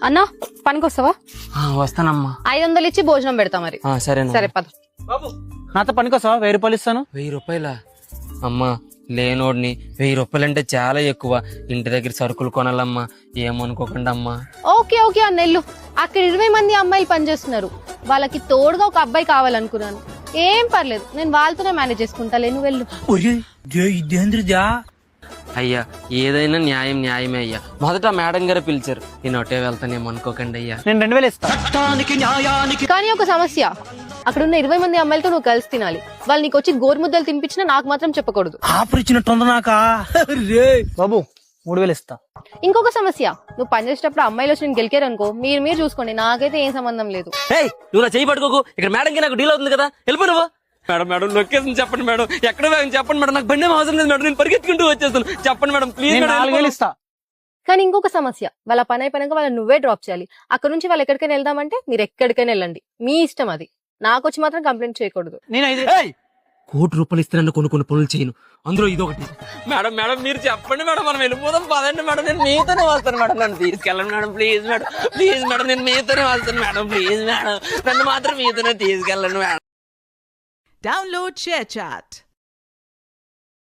అన్నా పనికి వస్తావా? వస్తానమ్మా. 500 ఇచ్చి భోజనం పెడతా మరి. సరే సరే పద. నాతో పనికొస్తావా? 1000 రూపాయలు ఇస్తాను. 1000 రూపాయలా? అమ్మా లేనోడిని 1000 రూపాయలు అంటే చాలా ఎక్కువ. ఇంటి దగ్గర సరుకులు కొనాలమ్మా, ఏమనుకోకండి అమ్మా. ఓకే ఓకే అన్న వెళ్ళు. అక్కడ 20 మంది అమ్మాయిలు పనిచేస్తున్నారు, వాళ్ళకి తోడుగా ఒక అబ్బాయి కావాలనుకున్నాను. ఏం పర్లేదు, నేను వాళ్ళతోనే మేనేజ్ చేసుకుంటాలే, నువ్వు వెళ్ళు. అయ్యా ఏదైనా న్యాయం న్యాయమే అయ్యా. మొదట మేడం గారు పిలిచారు, నేను ఒకటే వెళ్తానేమో అనుకోకండి అయ్యా. నేను 2000 ఇస్తా. కానీ ఒక సమస్య, అక్కడ ఉన్న 20 మంది అమ్మాయిలతో నువ్వు కలిసి తినాలి. వాళ్ళు నీకు వచ్చి గోరుముద్దలు తినిపించినా నాకు మాత్రం చెప్పకూడదు. బాబు 3000 ఇస్తా. ఇంకొక సమస్య, నువ్వు పనిచేసేటప్పుడు అమ్మాయిలు వచ్చి నేను గెలికారనుకో, మీరు చూసుకోండి, నాకైతే ఏం సంబంధం లేదు. నువ్వు నా చేయి పట్టుకోకు, ఇక్కడ మేడం కి నాకు డీల్ అవుతుంది కదా, వెళ్ళిపో నువ్వు. మేడం లొకేషన్ చెప్పండి మేడం, ఎక్కడ చెప్పండి మేడం, నాకు బండి అవసరం లేదు మేడం, నేను పరిగెత్తుకుంటూ వచ్చేస్తాను, చెప్పండి మేడం ప్లీజ్. 4000 ఇస్తా. కానీ ఇంకొక సమస్య, వాళ్ళ పని అయిపోయినాక వాళ్ళని నువ్వే డ్రాప్ చేయాలి. అక్కడ నుంచి వాళ్ళు ఎక్కడికైనా వెళ్దామంటే మీరు ఎక్కడికైనా వెళ్ళండి, మీ ఇష్టం అది. నాకు వచ్చి మాత్రం కంప్లైంట్ చేయకూడదు. నేను 1,00,00,000 రూపాయలు ఇస్తానన్న కొన్ని పనులు చేయను, అందులో ఇదొకటి. మేడం మీరు చెప్పండి మేడం, మనం వెళ్ళిపోదాం పదండి మేడం, నేను మీతోనే వస్తాను మేడం, నన్ను తీసుకెళ్ళండి మేడం ప్లీజ్ మేడం, నేను మీతోనే వస్తాను మేడం ప్లీజ్ మేడం, నన్ను మాత్రం మీతోనే తీసుకెళ్ళండి మేడం. Download ShareChat.